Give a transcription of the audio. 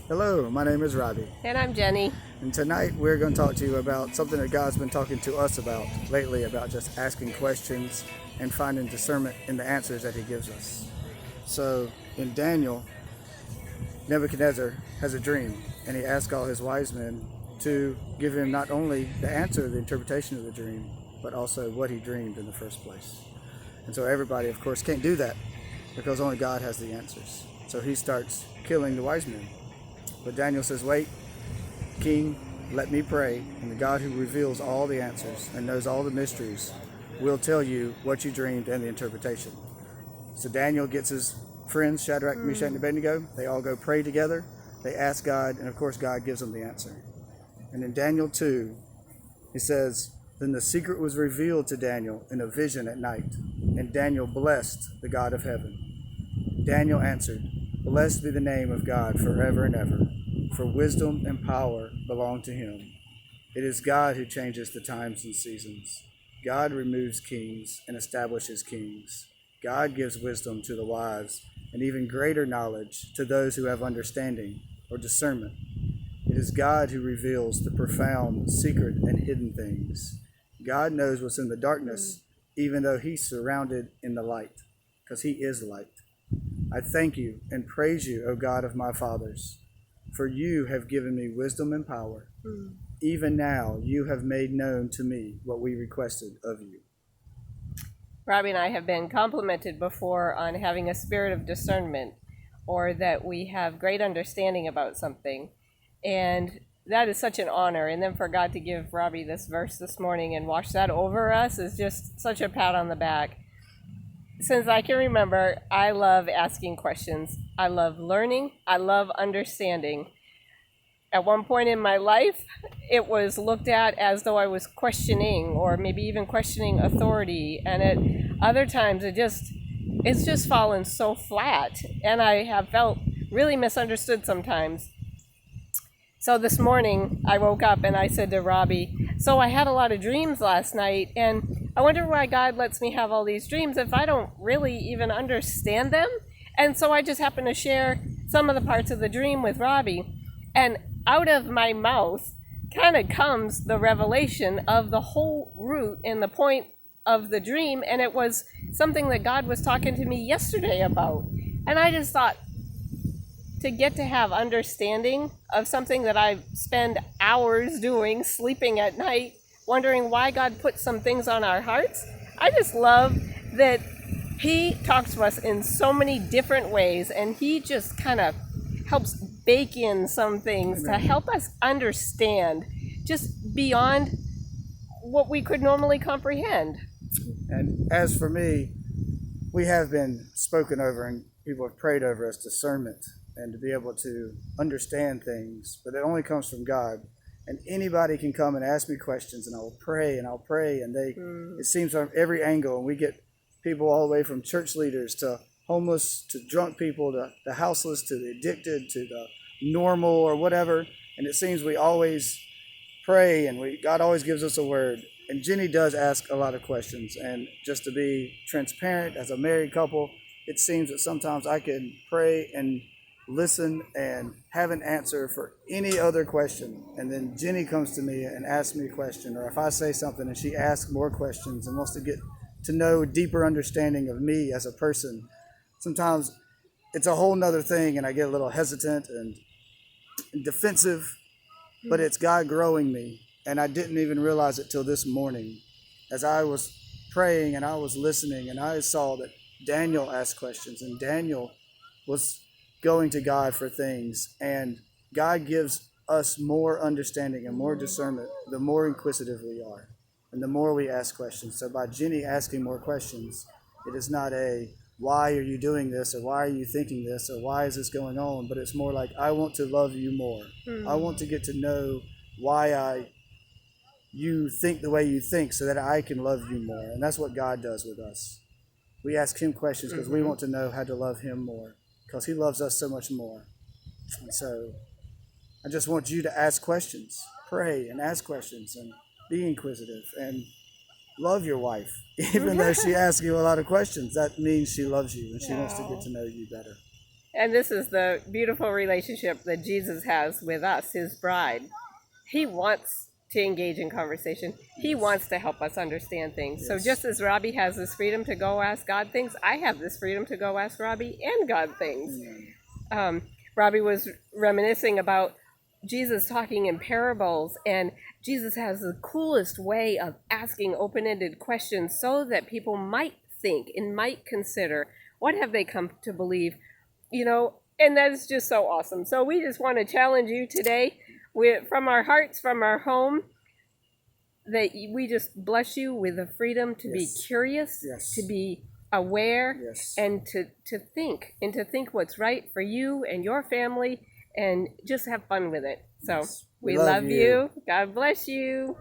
Hello, my name is Robbie, And I'm Jenny. and tonight we're going to talk to you about something that God's been talking to us about lately, about just asking questions and finding discernment in the answers that He gives us. So, in Daniel, Nebuchadnezzar has a dream, and he asks all his wise men to give him not only the answer, the interpretation of the dream, but also what he dreamed in the first place. And so everybody, of course, can't do that because only God has the answers. So he starts killing the wise men. But Daniel says, wait, King, let me pray, and the God who reveals all the answers and knows all the mysteries will tell you what you dreamed and the interpretation. So Daniel gets his friends, Shadrach, Meshach, and Abednego. They all go pray together. They ask God, and of course God gives them the answer. And in Daniel 2, he says, then the secret was revealed to Daniel in a vision at night, and Daniel blessed the God of heaven. Daniel answered, blessed be the name of God forever and ever, for wisdom and power belong to him. It is God who changes the times and seasons. God removes kings and establishes kings. God gives wisdom to the wise, and even greater knowledge to those who have understanding or discernment. It is God who reveals the profound, secret, and hidden things. God knows what's in the darkness, even though he's surrounded in the light, because he is light. I thank you and praise you, O God of my fathers, for you have given me wisdom and power. Even now you have made known to me what we requested of you. Robbie and I have been complimented before on having a spirit of discernment, or that we have great understanding about something. And that is such an honor. And then for God to give Robbie this verse this morning and wash that over us is just such a pat on the back. Since I can remember, I love asking questions. I love learning. I love understanding. At one point in my life, it was looked at as though I was questioning, or maybe even questioning authority. And at other times, it's just fallen so flat. And I have felt really misunderstood sometimes. So this morning, I woke up and I said to Robbie, so I had a lot of dreams last night, and I wonder why God lets me have all these dreams if I don't really even understand them. And so I just happened to share some of the parts of the dream with Robbie. And out of my mouth kind of comes the revelation of the whole root and the point of the dream. And it was something that God was talking to me yesterday about. And I just thought, to get to have understanding of something that I spend hours doing, sleeping at night, wondering why God put some things on our hearts. I just love that he talks to us in so many different ways, and he just kind of helps bake in some things to help us understand just beyond what we could normally comprehend. And as for me, we have been spoken over and people have prayed over us discernment and to be able to understand things, but it only comes from God. And anybody can come and ask me questions, and I'll pray, and it seems from every angle, and we get people all the way from church leaders to homeless to drunk people to the houseless to the addicted to the normal or whatever. And it seems we always pray, and God always gives us a word. And Jenny does ask a lot of questions, and just to be transparent, as a married couple, it seems that sometimes I can pray and listen and have an answer for any other question, and then Jenny comes to me and asks me a question, or if I say something and she asks more questions and wants to get to know a deeper understanding of me as a person, sometimes it's a whole nother thing and I get a little hesitant and defensive, but it's God growing me. And I didn't even realize it till this morning as I was praying and I was listening, and I saw that Daniel asked questions, and Daniel was going to God for things, and God gives us more understanding and more discernment the more inquisitive we are and the more we ask questions. So by Jenny asking more questions, it is not a why are you doing this, or why are you thinking this, or why is this going on, but it's more like, I want to love you more. I want to get to know why you think the way you think so that I can love you more. And that's what God does with us. We ask him questions because we want to know how to love him more, because he loves us so much more. And so I just want you to ask questions, pray and ask questions, and be inquisitive, and love your wife. Even though she asks you a lot of questions, that means she loves you and she wants to get to know you better. And this is the beautiful relationship that Jesus has with us, his bride. He wants to engage in conversation. He wants to help us understand things. So Yes. just as Robbie has this freedom to go ask God things, I have this freedom to go ask Robbie and God things. Robbie was reminiscing about Jesus talking in parables, and Jesus has the coolest way of asking open-ended questions so that people might think and might consider, what have they come to believe? You know, and that is just so awesome. So we just want to challenge you today, from our hearts, from our home, that we just bless you with the freedom to be Yes. curious, Yes. to be aware, Yes. and to think what's right for you and your family, and just have fun with it. So Yes. we love you. God bless you.